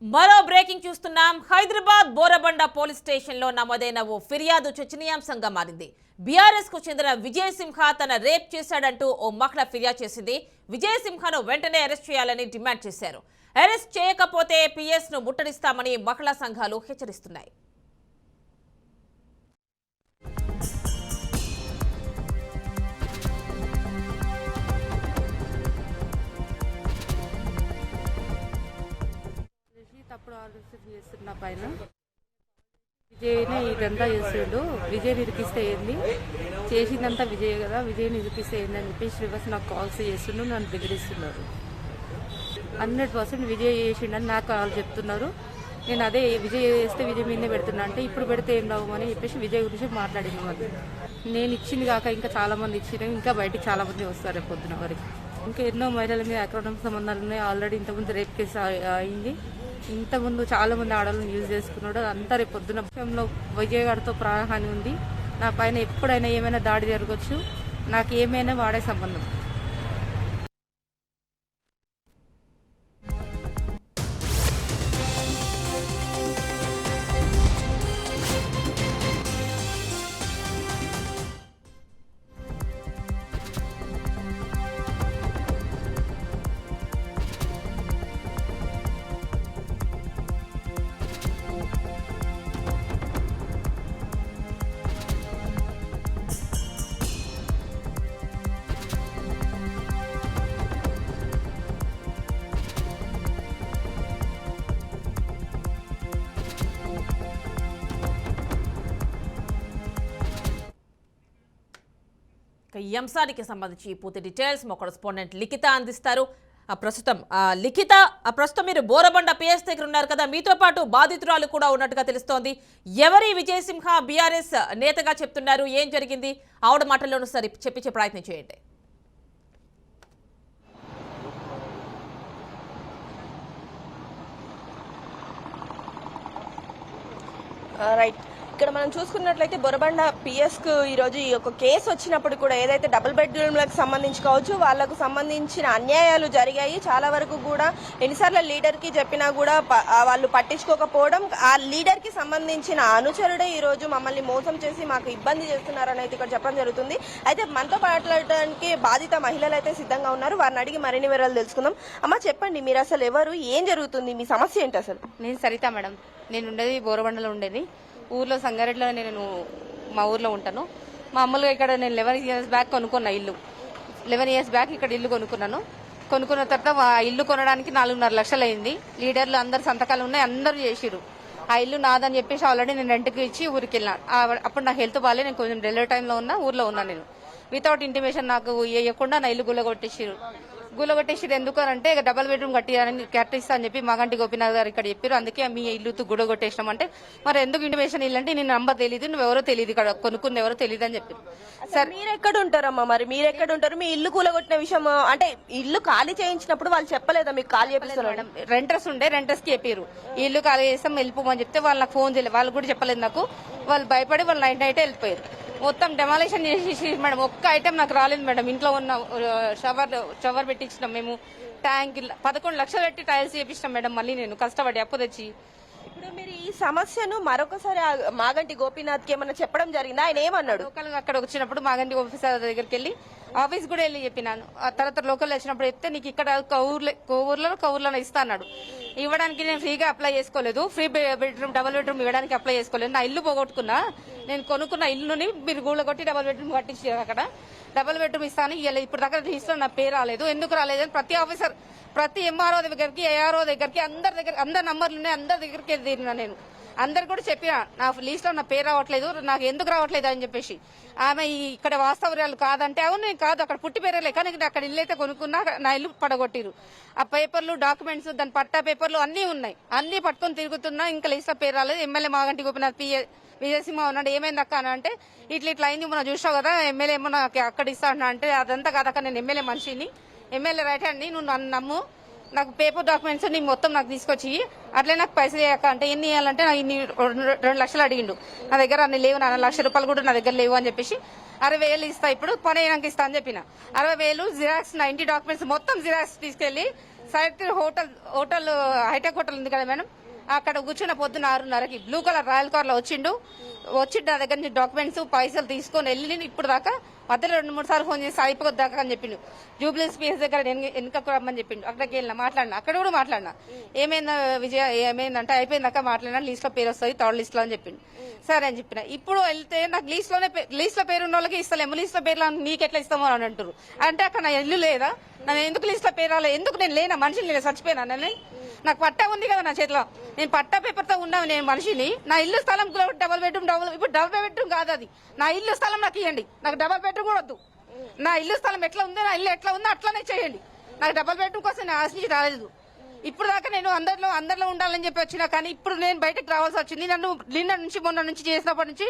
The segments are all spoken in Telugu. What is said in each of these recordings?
మరో బ్రేకింగ్ చూస్తున్నాం. హైదరాబాద్ బోరబండ పోలీస్ స్టేషన్ లో నమోదైన ఓ ఫిర్యాదు చర్చనీయాంశంగా మారింది. బీఆర్ఎస్ కు చెందిన విజయసింహ తన రేప్ చేశాడంటూ ఓ మహిళ ఫిర్యాదు చేసింది. విజయసింహను వెంటనే అరెస్ట్ చేయాలని డిమాండ్ చేశారు. అరెస్ట్ చేయకపోతే పిఎస్ ను ముట్టడిస్తామని మహిళా సంఘాలు హెచ్చరిస్తున్నాయి. తప్పుడు ఆలోచన చేస్తున్న పైన విజయ్నే ఇదంతా చేస్తుండు. విజయ్ నిరికిస్తే ఏంది, చేసిందంతా విజయ్ కదా, విజయ్ నిరికిస్తే ఏంది అని చెప్పి శ్రీవాస్ నాకు కాల్స్ చేస్తుండు, నన్ను బెదిరిస్తున్నారు. 100% విజయ్ చేసిండని నాకు కాల్ చెప్తున్నారు. నేను అదే విజయ్ చేస్తే విజయ్ మీదనే పెడుతున్నా అంటే ఇప్పుడు పెడితే ఏం రావమని చెప్పేసి విజయ్ గురించి మాట్లాడింది. మరి నేను ఇచ్చింది కాక ఇంకా చాలా మంది ఇచ్చిన, ఇంకా బయటికి చాలా మంది వస్తారు రేపు పొద్దున వరకు. ఇంకా ఎన్నో మహిళల మీద అక్రమ సంబంధాలు ఉన్నాయి. ఆల్రెడీ ఇంతకుముందు రేప్ కేసు అయింది. ఇంతకుముందు చాలా మంది ఆడవాళ్ళని యూజ్ చేసుకున్నాడు. అంతా రేపు పొద్దున్న విషయంలో విజయ్ గారితో ప్రాణహాని ఉంది. నా పైన ఎప్పుడైనా ఏమైనా దాడి జరగవచ్చు. నాకు ఏమైనా వాడే సంబంధం. ఈ అంశానికి సంబంధించి పూర్తి డీటెయిల్స్ మా కరెస్పాండెంట్ లిఖిత అందిస్తారు. ప్రస్తుతం మీరు బోరబండ పిఎస్ దగ్గర ఉన్నారు కదా, మీతో పాటు బాధితురాలు కూడా ఉన్నట్టుగా తెలుస్తోంది. ఎవరి విజయసింహ బీఆర్ఎస్ నేతగా చెప్తున్నారు, ఏం జరిగింది ఆవిడ మాటల్లోనూ సరి చెప్పించే ప్రయత్నం చేయండి. రైట్, ఇక్కడ మనం చూసుకున్నట్లయితే బొరబండ పిఎస్కు ఈరోజు ఈ యొక్క కేసు వచ్చినప్పుడు కూడా ఏదైతే డబుల్ బెడ్రూమ్లకు సంబంధించి కావచ్చు, వాళ్లకు సంబంధించిన అన్యాయాలు జరిగాయి. చాలా వరకు కూడా ఎన్నిసార్లు లీడర్కి చెప్పినా కూడా వాళ్ళు పట్టించుకోకపోవడం, ఆ లీడర్కి సంబంధించిన అనుచరుడే ఈరోజు మమ్మల్ని మోసం చేసి మాకు ఇబ్బంది చేస్తున్నారని అయితే ఇక్కడ చెప్పడం జరుగుతుంది. అయితే మనతో మాట్లాడడానికి బాధిత మహిళలు అయితే సిద్ధంగా ఉన్నారు. వారిని అడిగి మరిన్ని వివరాలు తెలుసుకుందాం. అమ్మ, చెప్పండి, మీరు అసలు ఎవరు, ఏం జరుగుతుంది, మీ సమస్య ఏంటి అసలు? నేను సరిత మేడం. నేను ఉండేది బోరబండలో ఉండేది. ఊర్లో సంగారెడ్డిలో నేను మా ఊర్లో ఉంటాను. మామూలుగా ఇక్కడ నేను 11 years బ్యాక్ కొనుక్కున్న ఇల్లు. 11 years బ్యాక్ ఇక్కడ ఇల్లు కొనుక్కున్నాను. కొనుక్కున్న తర్వాత ఆ ఇల్లు కొనడానికి 4.5 లక్షలు అయింది. లీడర్లు అందరు సంతకాలు ఉన్నాయి, అందరూ చేసిరు. ఆ ఇల్లు నాదని చెప్పేసి ఆల్రెడీ నేను రెంట్కి ఇచ్చి ఊరికి వెళ్ళాను. అప్పుడు నాకు హెల్త్ బాగాలేదు, నేను కొంచెం డెలివరీ టైంలో ఉన్నా, ఊర్లో ఉన్నా. నేను వితౌట్ ఇంటిమేషన్ నాకు ఇవ్వకుండా నా ఇల్లు గుల్లగొట్టేసిరు. ఎందుకు అంటే డబల్ బెడ్రూమ్ కట్టిస్తా అని చెప్పి మాగంటి గోపీనాథ్ గారు ఇక్కడ చెప్పారు. అందుకే మీ ఇల్లు గుడగొట్టేసినాం అంటే, మరి ఎందుకు ఇంటిమేషన్ ఇల్లు అంటే, నేను నంబర్ తెలియదు, నువ్వెవరో తెలియదు, ఇక్కడ కొనుక్కున్న ఎవరో తెలియదు అని చెప్పారు. సార్, మీరు ఎక్కడ ఉంటారమ్మా? మరి మీరు ఎక్కడ ఉంటారు? మీ ఇల్లు కూలగొట్టిన విషయం అంటే ఇల్లు ఖాళీ చేయించినప్పుడు వాళ్ళు చెప్పలేదా మీకు? ఖాళీ చేపిస్తున్నారు. రెంటర్స్ ఉండే, రెంటర్స్ కి చెప్పారు ఇల్లు ఖాళీ చేస్తాం వెళ్ళిపోమని చెప్తే వాళ్ళు నాకు ఫోన్ చేయలేదు. వాళ్ళు కూడా చెప్పలేదు నాకు. వాళ్ళు భయపడి వాళ్ళు నైట్ వెళ్ళిపోయారు. మొత్తం డెమాలిషన్ చేసి మేడం, ఒక్క ఐటమ్ నాకు రాలేదు మేడం. ఇంట్లో ఉన్న షవర్ పెట్టించినాం మేము, ట్యాంక్ 11 లక్షలు పెట్టి టైల్స్ చేపించినాం మేడం. మళ్ళీ నేను కష్టపడి అప్పు తెచ్చి. ఇప్పుడు మీరు ఈ సమస్యను మరొకసారి మాగంటి గోపీనాథ్ కి ఏమన్నా చెప్పడం జరిగిందా? ఆయన ఏమన్నాడు? లోకల్ అక్కడ వచ్చినప్పుడు మాగంటి ఆఫీసర్ దగ్గరికి వెళ్ళి ఆఫీస్ కూడా వెళ్ళి చెప్పినాను. ఆ తర్వాత లోకల్ వచ్చినప్పుడు చెప్తే నీకు ఇక్కడ కౌర్లో ఇస్తా అన్నాడు. ఇవ్వడానికి నేను ఫ్రీగా అప్లై చేసుకోలేదు. ఫ్రీ బెడ్రూమ్ డబుల్ బెడ్రూమ్ ఇవ్వడానికి అప్లై చేసుకోలేదు. నా ఇల్లు పోగొట్టుకున్నా. నేను కొనుక్కున్న ఇల్లుని మీరు గూళ్ళ కొట్టి డబుల్ బెడ్రూమ్ కట్టించారు. అక్కడ డబుల్ బెడ్రూమ్ ఇస్తాను. ఇప్పుడు దగ్గర రిజిస్టర్ నా పేరు రాలేదు. ఎందుకు రాలేదు అని ప్రతి ఆఫీసర్, ప్రతి ఎంఆర్ఓ దగ్గరికి, ఏఆర్ఓ దగ్గరికి, అందరి నంబర్లు ఉన్నాయి, అందరి దగ్గరికి వెళ్ళినా నేను. అందరు కూడా చెప్పిన నా లిస్ట్ లో నా పేరు రావట్లేదు, నాకు ఎందుకు రావట్లేదు అని చెప్పేసి. ఆమె ఇక్కడ వాస్తవ్యాలు కాదంటే, అవును నేను కాదు, అక్కడ పుట్టి పేరేలే, కానీ అక్కడ ఇల్లు అయితే కొనుక్కున్నా, నా ఇల్లు పడగొట్టిరు. ఆ పేపర్లు, డాక్యుమెంట్స్, దాని పట్టా పేపర్లు అన్ని ఉన్నాయి, అన్ని పట్టుకొని తిరుగుతున్నా. ఇంకా లిస్ట్ లో పేరు రాలేదు. ఎమ్మెల్యే మాగంటి గోపీనాథ్ విజయసింహ ఉన్నాడు. ఏమైంది అక్క అని అంటే, ఇట్లా అయింది, మనం చూసావు కదా, ఎమ్మెల్యే ఏమో నాకు అక్కడ ఇస్తా అన్నా అంటే, అదంతా కాదక్క, నేను ఎమ్మెల్యే మనిషిని, ఎమ్మెల్యే రైట్ హ్యాండ్ని, నువ్వు నన్ను నమ్ము, నాకు పేపర్ డాక్యుమెంట్స్ నీ మొత్తం నాకు తీసుకొచ్చి అట్లే నాకు పైసలు ఇవ్వక అంటే, ఎన్ని ఇవ్వాలంటే నాకు ఇన్ని 2 లక్షలు అడిగిండు. నా దగ్గర అన్ని లేవు, 4 లక్షల రూపాయలు కూడా నా దగ్గర లేవు అని చెప్పేసి 60,000 ఇస్తా, ఇప్పుడు పని అయినాక ఇస్తా అని చెప్పిన. 60,000 జిరాక్స్, 90 డాక్యుమెంట్స్ మొత్తం జిరాక్స్ తీసుకెళ్లి సైడ్ హోటల్ హైటెక్ హోటల్ ఉంది కదా మేడం, అక్కడ కూర్చున్న పొద్దున 6:30కి బ్లూ కలర్ రాయల్ కార్ లో వచ్చిండు నా దగ్గర నుంచి డాక్యుమెంట్స్ పైసలు తీసుకొని వెళ్ళి ఇప్పుడు దాకా మధ్యలో 2-3 సార్లు ఫోన్ చేసి అయిపోద్ది దాకా అని చెప్పిండు. జూబ్లీ స్పేస్ దగ్గర వెనుకకు రమ్మని చెప్పిండు. అక్కడికి వెళ్ళినా మాట్లాడినా, అక్కడ కూడా మాట్లాడినా. ఏమైందా విజయ, ఏమైందంటే అయిపోయిందాక మాట్లాడినా, లిస్ట్ లో పేరు వస్తుంది 3rd లిస్ట్ లో అని చెప్పిండు. సరే అని చెప్పిన. ఇప్పుడు వెళ్తే నాకు లిస్ట్ లో పేరు ఉన్న వాళ్ళకి ఇస్తలేము, లిస్ట్ లో పేర్లు నీకు ఎట్లా ఇస్తామో అని అంటారు. అంటే అక్కడ నా ఇల్లు లేదా, నన్ను ఎందుకు లిస్ట్ లో పేరు రాలేదు, ఎందుకు నేను లేనా మనిషిని, నేను చచ్చిపోయినా, నేను నాకు పట్టా ఉంది కదా నా చేతిలో, నేను పట్టా పేపర్ తో ఉన్నాను నేను మనిషిని. నా ఇల్లు స్థలం డబుల్ బెడ్రూమ్ ఇప్పుడు డబుల్ బెడ్రూమ్ కాదు అది, నా ఇల్లు స్థలం నాకు ఇవ్వండి. నాకు డబుల్ బెడ్రూమ్ కూడా వద్దు, నా ఇల్లు స్థలం ఎట్లా ఉందో నా ఇల్లు ఎట్లా ఉందో అట్లానే చేయండి. నాకు డబుల్ బెడ్రూమ్ కోసం నేను ఆశించి రాలేదు. ఇప్పుడు దాకా నేను అందరిలో ఉండాలని చెప్పి వచ్చినా, కానీ ఇప్పుడు నేను బయటకు రావాల్సి వచ్చింది. నన్ను మొన్న నుంచి చేసినప్పటి నుంచి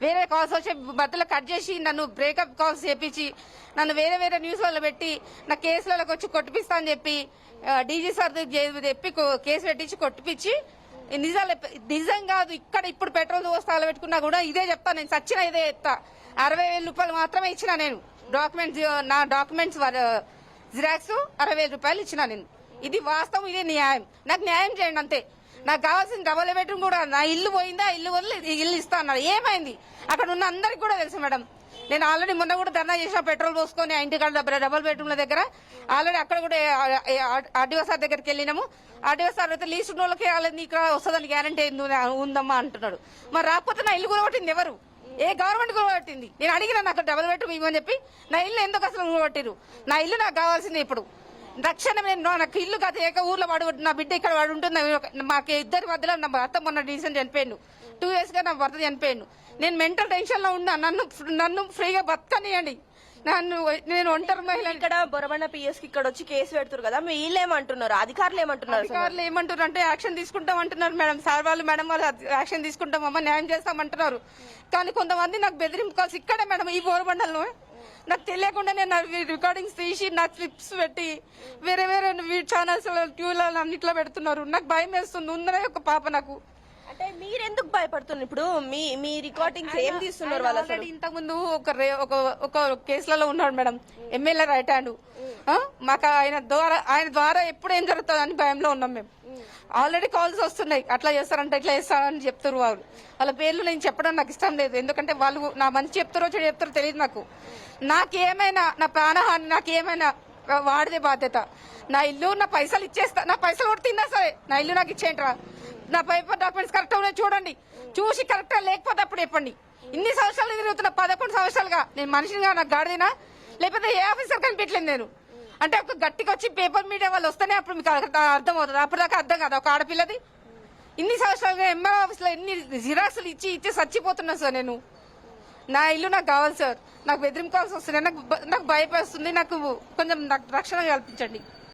వేరే కాల్స్ వచ్చి మధ్యలో కట్ చేసి నన్ను బ్రేకప్ కాల్స్ చేపించి నన్ను వేరే న్యూస్లలో పెట్టి నా కేసులకు వచ్చి కొట్టిపిస్తా అని చెప్పి డీజీ సార్ చెప్పి కేసు పెట్టించి కొట్టిపించి నిజం కాదు. ఇక్కడ ఇప్పుడు పెట్రోల్ వస్తాలు పెట్టుకున్నా కూడా ఇదే చెప్తా, నేను చచ్చిన ఇదే చెప్తా. 60,000 రూపాయలు మాత్రమే ఇచ్చిన నేను నా డాక్యుమెంట్స్ జిరాక్స్ 60,000 రూపాయలు ఇచ్చిన నేను. ఇది వాస్తవం, ఇదే న్యాయం. నాకు న్యాయం చేయండి అంతే. నాకు కావాల్సిన డబుల్ బెడ్రూమ్ కూడా నా ఇల్లు పోయిందా, ఇల్లు వదిలి ఇల్లు ఇస్తా అన్నారు. ఏమైంది అక్కడ ఉన్న అందరికి కూడా తెలుసు మేడం. నేను ఆల్రెడీ మొన్న కూడా ధర్నా చేసిన, పెట్రోల్ పోసుకొని ఆ ఇంటికాడ డబుల్ బెడ్రూమ్ల దగ్గర ఆల్రెడీ అక్కడ కూడా ఆర్డీఓ సార్ దగ్గరికి వెళ్ళినాము. ఆర్డీఓ సార్ అయితే లీస్ట్ ఉన్న వాళ్ళకి వాళ్ళని ఇక్కడ వస్తుందని గ్యారంటీ ఉందమ్మా అంటున్నాడు. మరి రాకపోతే నా ఇల్లు కూడబట్టింది ఎవరు, ఏ గవర్నమెంట్ కూడబట్టింది? నేను అడిగినా నాకు డబుల్ బెడ్రూమ్ ఇవ్వని చెప్పి, నా ఇల్లు ఎందుకు అసలు కూడబట్టిరు? నా ఇల్లు నాకు కావాల్సింది. ఇప్పుడు రక్షణ నాకు ఇల్లు కాదు, ఏక ఊర్లో వాడు, నా బిడ్డ ఇక్కడ వాడు ఉంటుంది. మాకు ఇద్దరి మధ్యలో నా భర్త మొన్న రీసెంట్ చనిపోయాడు, 2 years గా నా భర్త చనిపోయాడు. నేను మెంటల్ టెన్షన్ లో ఉన్నా, నన్ను ఫ్రీగా బతకనియండి. నేను ఒంటరి మహిళ. ఇక్కడ బొరబండ పిఎస్ కి ఇక్కడ వచ్చి కేసు పెడుతున్నారు కదా, వీళ్ళు ఏమంటున్నారు, అధికారులు ఏమంటున్నారు అంటే యాక్షన్ తీసుకుంటాం అంటున్నారు మేడం. సార్ వాళ్ళు మేడం వాళ్ళు యాక్షన్ తీసుకుంటామమ్మా, న్యాయం చేస్తామంటున్నారు. కానీ కొంతమంది నాకు బెదిరింపు కాల్స్ ఇక్కడే మేడం, ఈ బోరబండలో నాకు తెలియకుండా నేను రికార్డింగ్స్ తీసి నాకు క్లిప్స్ పెట్టి వేరే ఛానల్స్ ట్యూబ్లలో అన్నిట్లో పెడుతున్నారు. నాకు భయం వేస్తుంది. ఉందనే ఒక పాప నాకు. అంటే మీరెందుకు భయపడుతున్నారు? ఇప్పుడు మీ రికార్డింగ్స్ ఏం తీస్తున్నారు? వాళ్ళు ఆల్రెడీ ఇంతకు ముందు ఒక కేసులలో ఉన్నాడు మేడం, ఎమ్మెల్యే రైట్ హ్యాండ్. మాకు ఆయన ద్వారా ఎప్పుడు ఏం జరుగుతుంది అని భయంలో ఉన్నాం మేము. ఆల్రెడీ కాల్స్ వస్తున్నాయి, అట్లా చేస్తారంటే ఇట్లా చేస్తారని చెప్తారు. వాళ్ళ పేర్లు నేను చెప్పడం నాకు ఇష్టం లేదు, ఎందుకంటే వాళ్ళు నా మంచి చెప్తారో చెడు చెప్తారో తెలియదు నాకు. నాకేమైనా నా ప్రాణహాని, నాకేమైనా వాడిదే బాధ్యత. నా ఇల్లు నా పైసలు ఇచ్చేస్తా, నా పైసలు కూడా తిన్నా సరే నా ఇల్లు నాకు ఇచ్చేయండిరా. నా పేపర్ డాక్యుమెంట్స్ కరెక్ట్ ఉన్నాయి చూడండి, చూసి కరెక్ట్ లేకపోతే అప్పుడు చెప్పండి. ఇన్ని సంవత్సరాలు తిరుగుతున్నా, 11 సంవత్సరాలుగా నేను మనిషిగా నాకు గాడిదినా, లేకపోతే ఏ ఆఫీసర్ కనిపించలేదు నేను. అంటే ఒక గట్టిగా వచ్చి పేపర్ మీడియా వాళ్ళు వస్తేనే అప్పుడు మీకు అర్థం అవుతుంది, అప్పుడు దాకా అర్థం కాదు ఒక ఆడపిల్లది. ఇన్ని సంవత్సరాలుగా ఎంఆర్ ఆఫీస్ లో ఎన్ని జిరాక్సులు ఇచ్చి చచ్చిపోతున్నా సార్ నేను. నా ఇల్లు నాకు కావాలి సార్. నాకు బెదిరింపు కాల్స్ వస్తున్నాయి, నాకు భయపడుతుంది. నాకు కొంచెం రక్షణ కల్పించండి.